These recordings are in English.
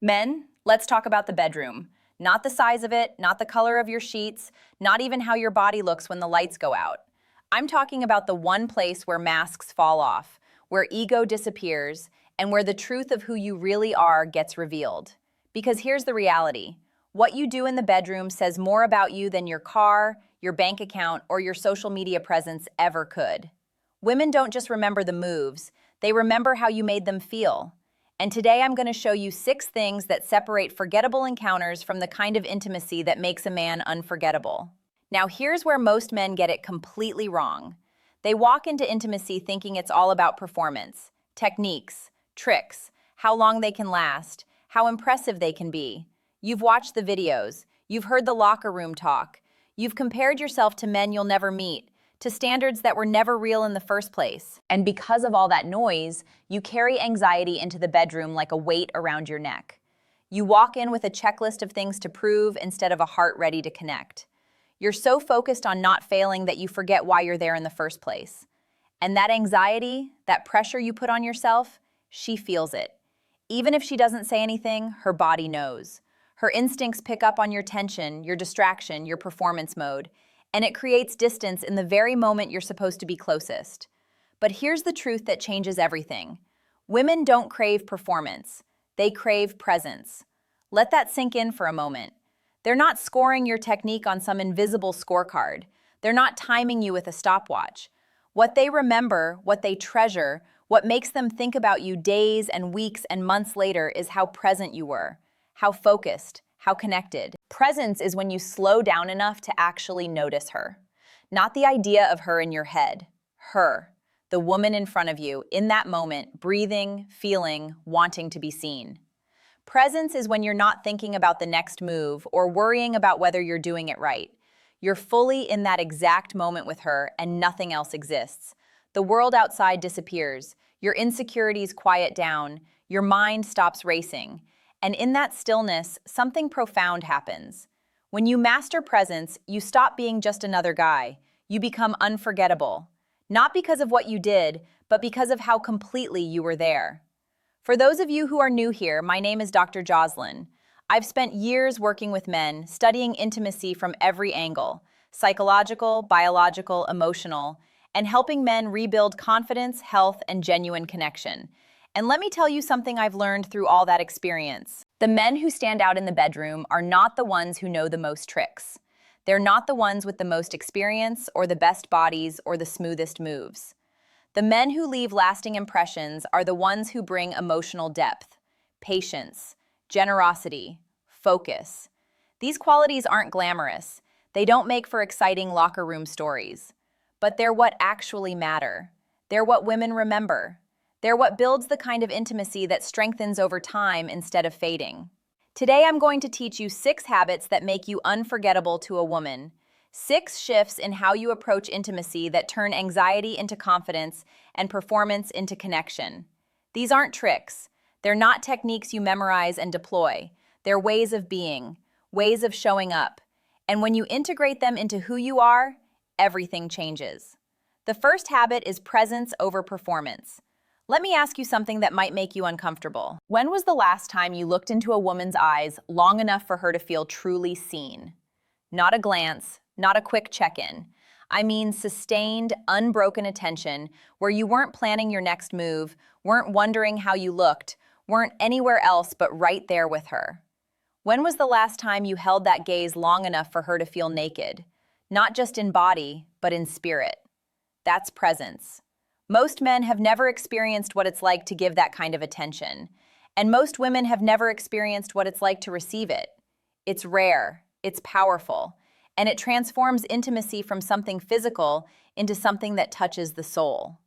Men, let's talk about the bedroom. Not the size of it, not the color of your sheets, not even how your body looks when the lights go out. I'm talking about the one place where masks fall off, where ego disappears, and where the truth of who you really are gets revealed. Because here's the reality. What you do in the bedroom says more about you than your car, your bank account, or your social media presence ever could. Women don't just remember the moves, they remember how you made them feel. And today I'm going to show you 6 things that separate forgettable encounters from the kind of intimacy that makes a man unforgettable. Now here's where most men get it completely wrong. They walk into intimacy thinking it's all about performance, techniques, tricks, how long they can last, how impressive they can be. You've watched the videos, you've heard the locker room talk, you've compared yourself to men you'll never meet, to standards that were never real in the first place. And because of all that noise, you carry anxiety into the bedroom like a weight around your neck. You walk in with a checklist of things to prove instead of a heart ready to connect. You're so focused on not failing that you forget why you're there in the first place. And that anxiety, that pressure you put on yourself, she feels it. Even if she doesn't say anything, her body knows. Her instincts pick up on your tension, your distraction, your performance mode, and it creates distance in the very moment you're supposed to be closest. But here's the truth that changes everything. Women don't crave performance. They crave presence. Let that sink in for a moment. They're not scoring your technique on some invisible scorecard. They're not timing you with a stopwatch. What they remember, what they treasure, what makes them think about you days and weeks and months later is how present you were, how focused, how connected. Presence is when you slow down enough to actually notice her. Not the idea of her in your head. Her, the woman in front of you, in that moment, breathing, feeling, wanting to be seen. Presence is when you're not thinking about the next move or worrying about whether you're doing it right. You're fully in that exact moment with her and nothing else exists. The world outside disappears. Your insecurities quiet down. Your mind stops racing. And in that stillness, something profound happens. When you master presence, you stop being just another guy. You become unforgettable. Not because of what you did, but because of how completely you were there. For those of you who are new here, my name is Dr. Jocelyn. I've spent years working with men, studying intimacy from every angle, psychological, biological, emotional, and helping men rebuild confidence, health, and genuine connection. And let me tell you something I've learned through all that experience. The men who stand out in the bedroom are not the ones who know the most tricks. They're not the ones with the most experience or the best bodies or the smoothest moves. The men who leave lasting impressions are the ones who bring emotional depth, patience, generosity, focus. These qualities aren't glamorous. They don't make for exciting locker room stories. But they're what actually matter. They're what women remember. They're what builds the kind of intimacy that strengthens over time instead of fading. Today I'm going to teach you 6 habits that make you unforgettable to a woman. 6 shifts in how you approach intimacy that turn anxiety into confidence and performance into connection. These aren't tricks. They're not techniques you memorize and deploy. They're ways of being, ways of showing up. And when you integrate them into who you are, everything changes. The first habit is presence over performance. Let me ask you something that might make you uncomfortable. When was the last time you looked into a woman's eyes long enough for her to feel truly seen? Not a glance, not a quick check-in. I mean sustained, unbroken attention where you weren't planning your next move, weren't wondering how you looked, weren't anywhere else but right there with her. When was the last time you held that gaze long enough for her to feel naked? Not just in body, but in spirit. That's presence. Most men have never experienced what it's like to give that kind of attention, and most women have never experienced what it's like to receive it. It's rare, it's powerful, and it transforms intimacy from something physical into something that touches the soul.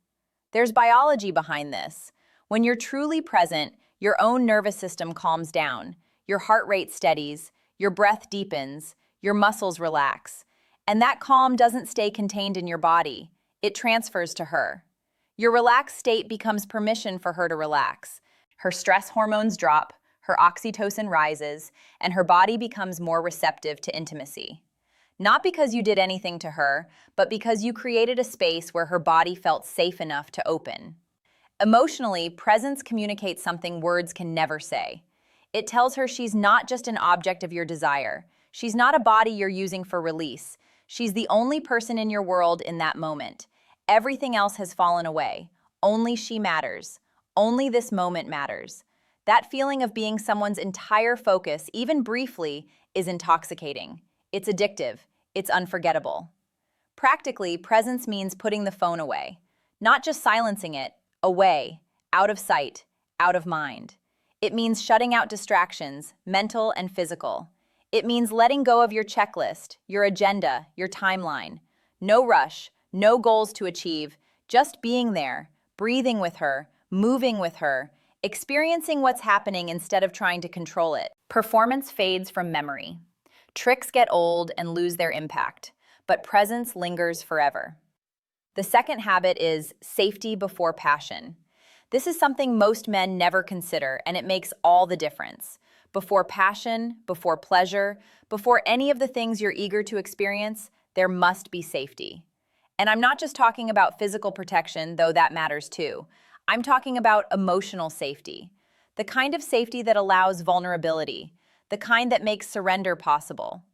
There's biology behind this. When you're truly present, your own nervous system calms down, your heart rate steadies, your breath deepens, your muscles relax, and that calm doesn't stay contained in your body, it transfers to her. Your relaxed state becomes permission for her to relax. Her stress hormones drop, her oxytocin rises, and her body becomes more receptive to intimacy. Not because you did anything to her, but because you created a space where her body felt safe enough to open. Emotionally, presence communicates something words can never say. It tells her she's not just an object of your desire. She's not a body you're using for release. She's the only person in your world in that moment. Everything else has fallen away. Only she matters. Only this moment matters. That feeling of being someone's entire focus, even briefly, is intoxicating. It's addictive. It's unforgettable. Practically, presence means putting the phone away. Not just silencing it, away, out of sight, out of mind. It means shutting out distractions, mental and physical. It means letting go of your checklist, your agenda, your timeline. No rush, no goals to achieve, just being there, breathing with her, moving with her, experiencing what's happening instead of trying to control it. Performance fades from memory. Tricks get old and lose their impact, but presence lingers forever. The second habit is safety before passion. This is something most men never consider, and it makes all the difference. Before passion, before pleasure, before any of the things you're eager to experience, there must be safety. And I'm not just talking about physical protection, though that matters too. I'm talking about emotional safety. The kind of safety that allows vulnerability, the kind that makes surrender possible.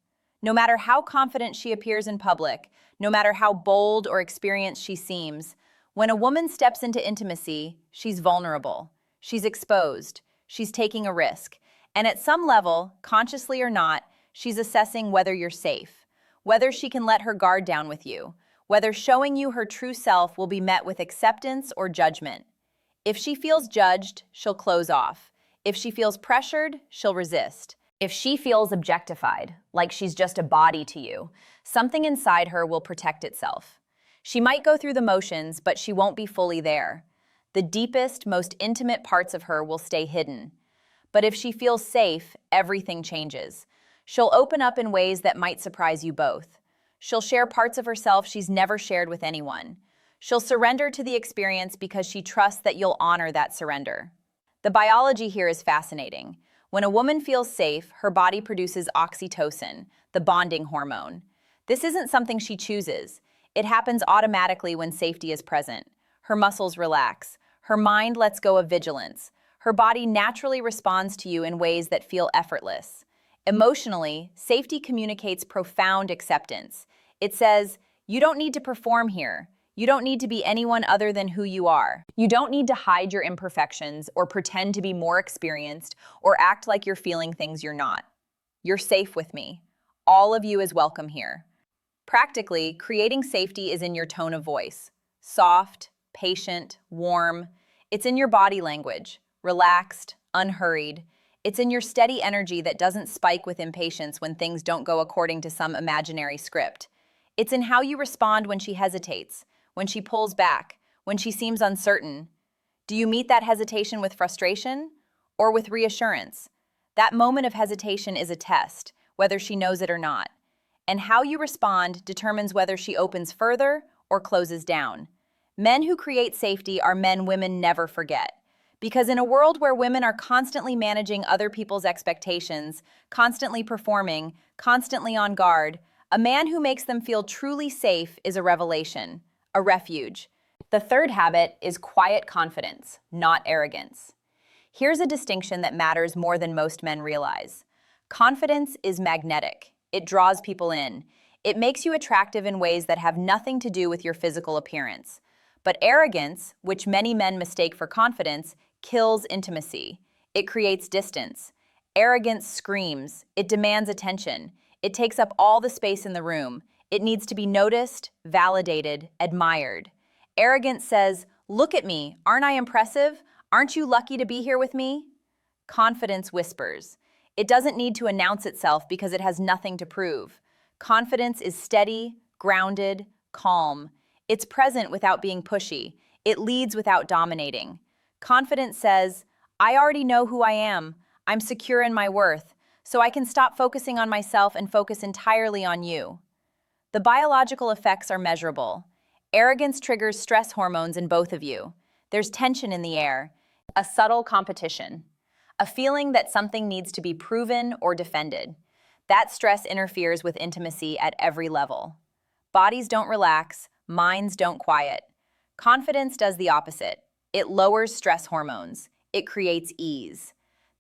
No matter how confident she appears in public, no matter how bold or experienced she seems, when a woman steps into intimacy, she's vulnerable, she's exposed, she's taking a risk, and at some level, consciously or not, she's assessing whether you're safe, whether she can let her guard down with you, whether showing you her true self will be met with acceptance or judgment. If she feels judged, she'll close off. If she feels pressured, she'll resist. If she feels objectified, like she's just a body to you, something inside her will protect itself. She might go through the motions, but she won't be fully there. The deepest, most intimate parts of her will stay hidden. But if she feels safe, everything changes. She'll open up in ways that might surprise you both. She'll share parts of herself she's never shared with anyone. She'll surrender to the experience because she trusts that you'll honor that surrender. The biology here is fascinating. When a woman feels safe, her body produces oxytocin, the bonding hormone. This isn't something she chooses. It happens automatically when safety is present. Her muscles relax. Her mind lets go of vigilance. Her body naturally responds to you in ways that feel effortless. Emotionally, safety communicates profound acceptance. It says, you don't need to perform here. You don't need to be anyone other than who you are. You don't need to hide your imperfections or pretend to be more experienced or act like you're feeling things you're not. You're safe with me. All of you is welcome here. Practically, creating safety is in your tone of voice. Soft, patient, warm. It's in your body language. Relaxed, unhurried. It's in your steady energy that doesn't spike with impatience when things don't go according to some imaginary script. It's in how you respond when she hesitates, when she pulls back, when she seems uncertain. Do you meet that hesitation with frustration or with reassurance? That moment of hesitation is a test, whether she knows it or not. And how you respond determines whether she opens further or closes down. Men who create safety are men women never forget. Because in a world where women are constantly managing other people's expectations, constantly performing, constantly on guard, a man who makes them feel truly safe is a revelation, a refuge. The third habit is quiet confidence, not arrogance. Here's a distinction that matters more than most men realize. Confidence is magnetic. It draws people in. It makes you attractive in ways that have nothing to do with your physical appearance. But arrogance, which many men mistake for confidence, kills intimacy. It creates distance. Arrogance screams. It demands attention. It takes up all the space in the room. It needs to be noticed, validated, admired. Arrogance says, "Look at me. Aren't I impressive? Aren't you lucky to be here with me?" Confidence whispers. It doesn't need to announce itself because it has nothing to prove. Confidence is steady, grounded, calm. It's present without being pushy. It leads without dominating. Confidence says, I already know who I am. I'm secure in my worth, so I can stop focusing on myself and focus entirely on you. The biological effects are measurable. Arrogance triggers stress hormones in both of you. There's tension in the air, a subtle competition, a feeling that something needs to be proven or defended. That stress interferes with intimacy at every level. Bodies don't relax, minds don't quiet. Confidence does the opposite. It lowers stress hormones. It creates ease.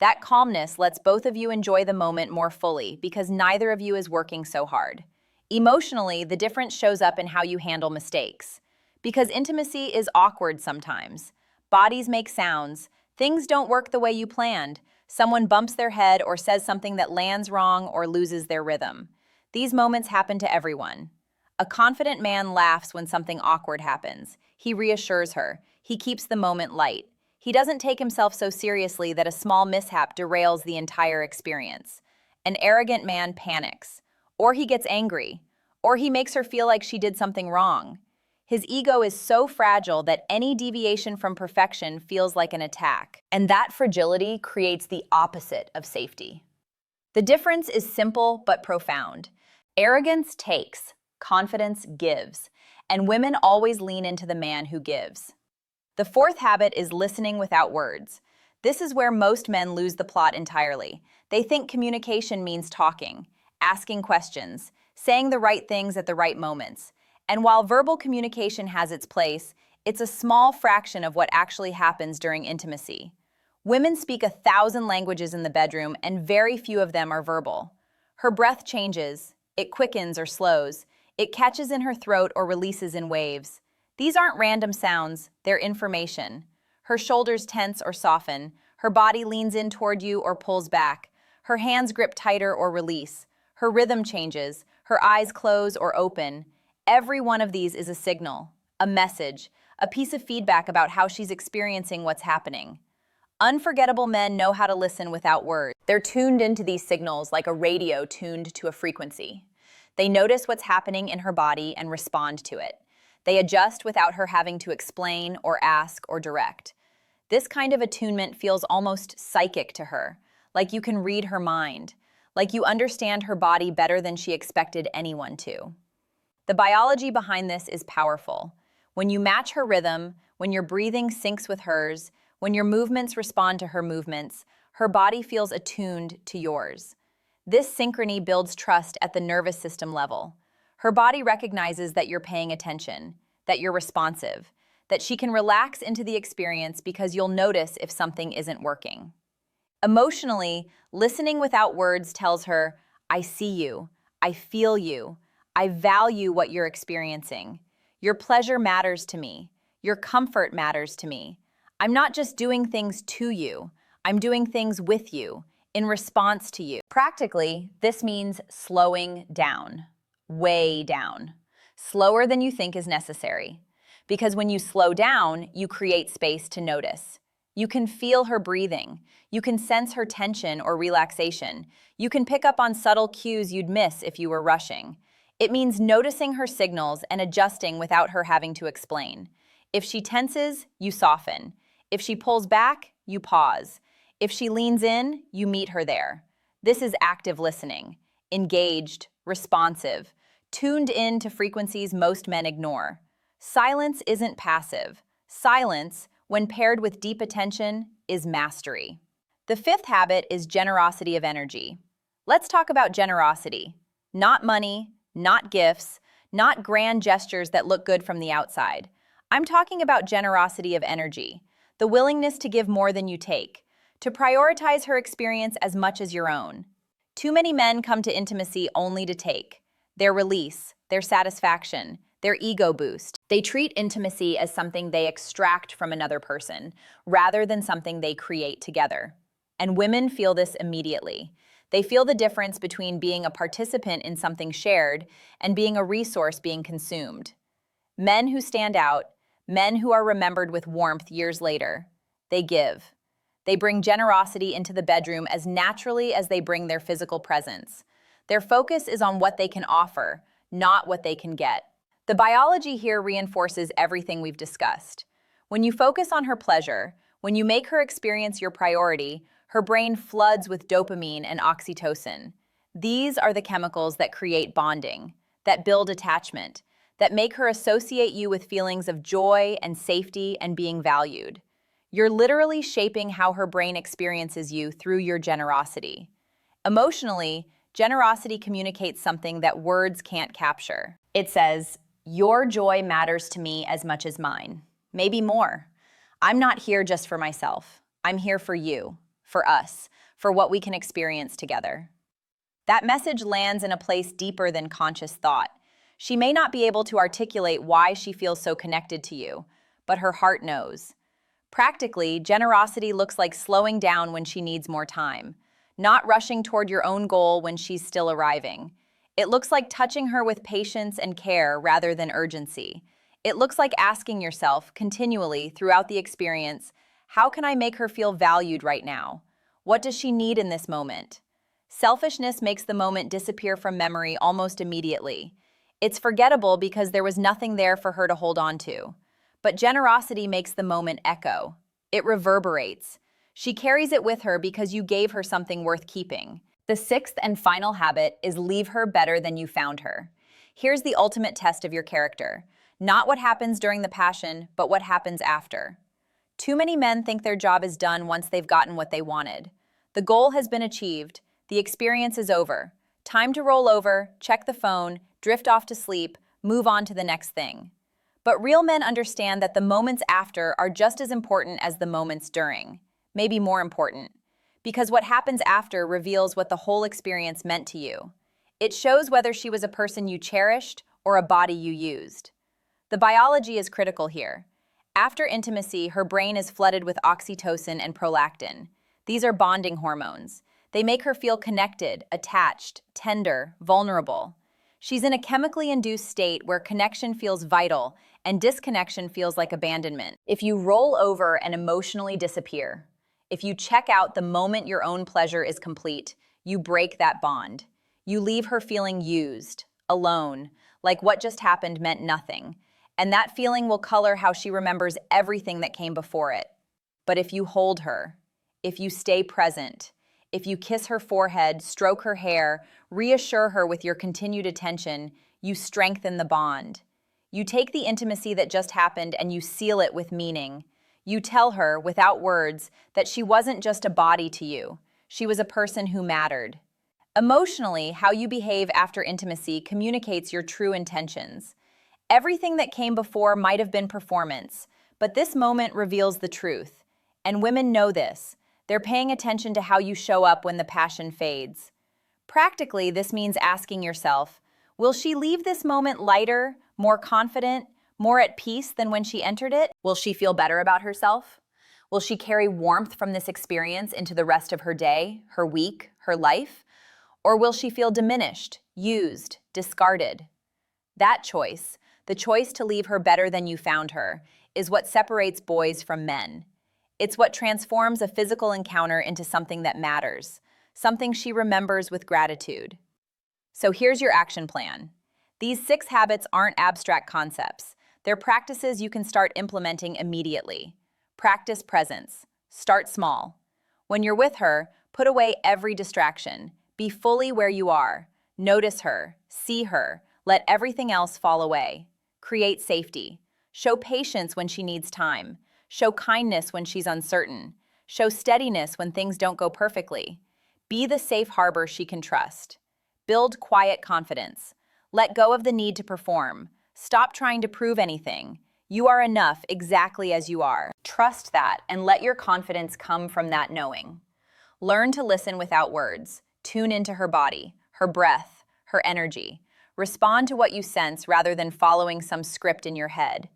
That calmness lets both of you enjoy the moment more fully because neither of you is working so hard. Emotionally, the difference shows up in how you handle mistakes. Because intimacy is awkward sometimes. Bodies make sounds, things don't work the way you planned, someone bumps their head or says something that lands wrong or loses their rhythm. These moments happen to everyone. A confident man laughs when something awkward happens. He reassures her. He keeps the moment light. He doesn't take himself so seriously that a small mishap derails the entire experience. An arrogant man panics, or he gets angry, or he makes her feel like she did something wrong. His ego is so fragile that any deviation from perfection feels like an attack, and that fragility creates the opposite of safety. The difference is simple but profound. Arrogance takes, confidence gives, and women always lean into the man who gives. The fourth habit is listening without words. This is where most men lose the plot entirely. They think communication means talking, asking questions, saying the right things at the right moments. And while verbal communication has its place, it's a small fraction of what actually happens during intimacy. Women speak 1,000 languages in the bedroom, and very few of them are verbal. Her breath changes, it quickens or slows, it catches in her throat or releases in waves. These aren't random sounds, they're information. Her shoulders tense or soften, her body leans in toward you or pulls back, her hands grip tighter or release, her rhythm changes, her eyes close or open. Every one of these is a signal, a message, a piece of feedback about how she's experiencing what's happening. Unforgettable men know how to listen without words. They're tuned into these signals like a radio tuned to a frequency. They notice what's happening in her body and respond to it. They adjust without her having to explain or ask or direct. This kind of attunement feels almost psychic to her, like you can read her mind, like you understand her body better than she expected anyone to. The biology behind this is powerful. When you match her rhythm, when your breathing syncs with hers, when your movements respond to her movements, her body feels attuned to yours. This synchrony builds trust at the nervous system level. Her body recognizes that you're paying attention, that you're responsive, that she can relax into the experience because you'll notice if something isn't working. Emotionally, listening without words tells her, I see you, I feel you, I value what you're experiencing. Your pleasure matters to me. Your comfort matters to me. I'm not just doing things to you, I'm doing things with you, in response to you. Practically, this means slowing down, way down, slower than you think is necessary. Because when you slow down, you create space to notice. You can feel her breathing. You can sense her tension or relaxation. You can pick up on subtle cues you'd miss if you were rushing. It means noticing her signals and adjusting without her having to explain. If she tenses, you soften. If she pulls back, you pause. If she leans in, you meet her there. This is active listening, engaged, responsive, tuned in to frequencies most men ignore. Silence isn't passive. Silence, when paired with deep attention, is mastery. The fifth habit is generosity of energy. Let's talk about generosity. Not money, not gifts, not grand gestures that look good from the outside. I'm talking about generosity of energy, the willingness to give more than you take, to prioritize her experience as much as your own. Too many men come to intimacy only to take, their release, their satisfaction, their ego boost. They treat intimacy as something they extract from another person, rather than something they create together. And women feel this immediately. They feel the difference between being a participant in something shared and being a resource being consumed. Men who stand out, men who are remembered with warmth years later, they give. They bring generosity into the bedroom as naturally as they bring their physical presence. Their focus is on what they can offer, not what they can get. The biology here reinforces everything we've discussed. When you focus on her pleasure, when you make her experience your priority, her brain floods with dopamine and oxytocin. These are the chemicals that create bonding, that build attachment, that make her associate you with feelings of joy and safety and being valued. You're literally shaping how her brain experiences you through your generosity. Emotionally, generosity communicates something that words can't capture. It says, your joy matters to me as much as mine, maybe more. I'm not here just for myself. I'm here for you, for us, for what we can experience together. That message lands in a place deeper than conscious thought. She may not be able to articulate why she feels so connected to you, but her heart knows. Practically, generosity looks like slowing down when she needs more time, not rushing toward your own goal when she's still arriving. It looks like touching her with patience and care rather than urgency. It looks like asking yourself continually throughout the experience, how can I make her feel valued right now? What does she need in this moment? Selfishness makes the moment disappear from memory almost immediately. It's forgettable because there was nothing there for her to hold on to. But generosity makes the moment echo. It reverberates. She carries it with her because you gave her something worth keeping. The sixth and final habit is leave her better than you found her. Here's the ultimate test of your character. Not what happens during the passion, but what happens after. Too many men think their job is done once they've gotten what they wanted. The goal has been achieved. The experience is over. Time to roll over, check the phone, drift off to sleep, move on to the next thing. But real men understand that the moments after are just as important as the moments during, maybe more important. Because what happens after reveals what the whole experience meant to you. It shows whether she was a person you cherished or a body you used. The biology is critical here. After intimacy, her brain is flooded with oxytocin and prolactin. These are bonding hormones. They make her feel connected, attached, tender, vulnerable. She's in a chemically induced state where connection feels vital and disconnection feels like abandonment. If you roll over and emotionally disappear, if you check out the moment your own pleasure is complete, you break that bond. You leave her feeling used, alone, like what just happened meant nothing. And that feeling will color how she remembers everything that came before it. But if you hold her, if you stay present, if you kiss her forehead, stroke her hair, reassure her with your continued attention, you strengthen the bond. You take the intimacy that just happened and you seal it with meaning. You tell her, without words, that she wasn't just a body to you. She was a person who mattered. Emotionally, how you behave after intimacy communicates your true intentions. Everything that came before might have been performance, but this moment reveals the truth. And women know this. They're paying attention to how you show up when the passion fades. Practically, this means asking yourself, will she leave this moment lighter, more confident, more at peace than when she entered it? Will she feel better about herself? Will she carry warmth from this experience into the rest of her day, her week, her life? Or will she feel diminished, used, discarded? That choice, the choice to leave her better than you found her, is what separates boys from men. It's what transforms a physical encounter into something that matters, something she remembers with gratitude. So here's your action plan. These 6 habits aren't abstract concepts. They're practices you can start implementing immediately. Practice presence. Start small. When you're with her, put away every distraction. Be fully where you are. Notice her. See her. Let everything else fall away. Create safety. Show patience when she needs time. Show kindness when she's uncertain. Show steadiness when things don't go perfectly. Be the safe harbor she can trust. Build quiet confidence. Let go of the need to perform. Stop trying to prove anything. You are enough exactly as you are. Trust that and let your confidence come from that knowing. Learn to listen without words. Tune into her body, her breath, her energy. Respond to what you sense rather than following some script in your head.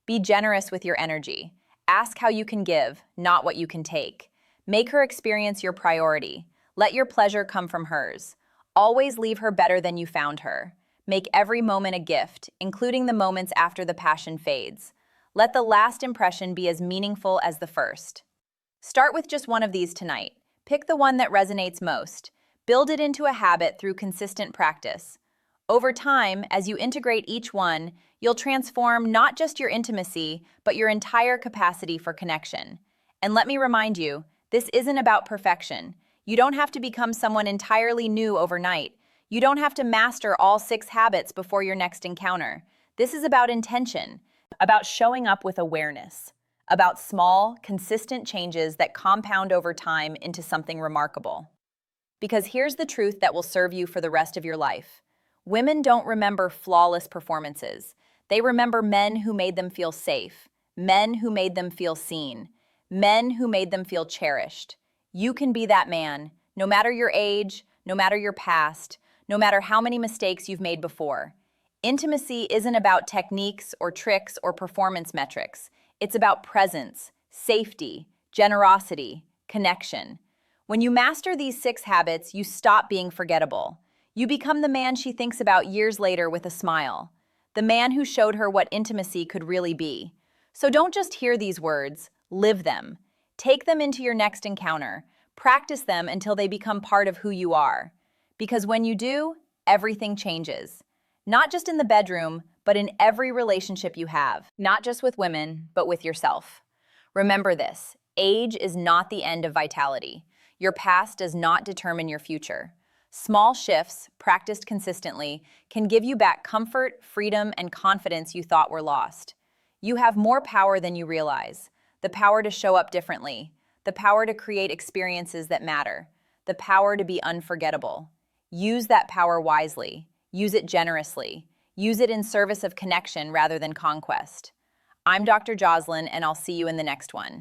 Be generous with your energy. Ask how you can give, not what you can take. Make her experience your priority. Let your pleasure come from hers. Always leave her better than you found her. Make every moment a gift, including the moments after the passion fades. Let the last impression be as meaningful as the first. Start with just one of these tonight. Pick the one that resonates most. Build it into a habit through consistent practice. Over time, as you integrate each one, you'll transform not just your intimacy, but your entire capacity for connection. And let me remind you, this isn't about perfection. You don't have to become someone entirely new overnight. You don't have to master all 6 habits before your next encounter. This is about intention, about showing up with awareness, about small, consistent changes that compound over time into something remarkable. Because here's the truth that will serve you for the rest of your life. Women don't remember flawless performances. They remember men who made them feel safe, men who made them feel seen, men who made them feel cherished. You can be that man, no matter your age, no matter your past, no matter how many mistakes you've made before. Intimacy isn't about techniques or tricks or performance metrics. It's about presence, safety, generosity, connection. When you master these 6 habits, you stop being forgettable. You become the man she thinks about years later with a smile. The man who showed her what intimacy could really be. So don't just hear these words, live them. Take them into your next encounter. Practice them until they become part of who you are. Because when you do, everything changes. Not just in the bedroom, but in every relationship you have. Not just with women, but with yourself. Remember this, age is not the end of vitality. Your past does not determine your future. Small shifts, practiced consistently, can give you back comfort, freedom, and confidence you thought were lost. You have more power than you realize. The power to show up differently. The power to create experiences that matter. The power to be unforgettable. Use that power wisely. Use it generously. Use it in service of connection rather than conquest. I'm Dr. Jocelyn, and I'll see you in the next one.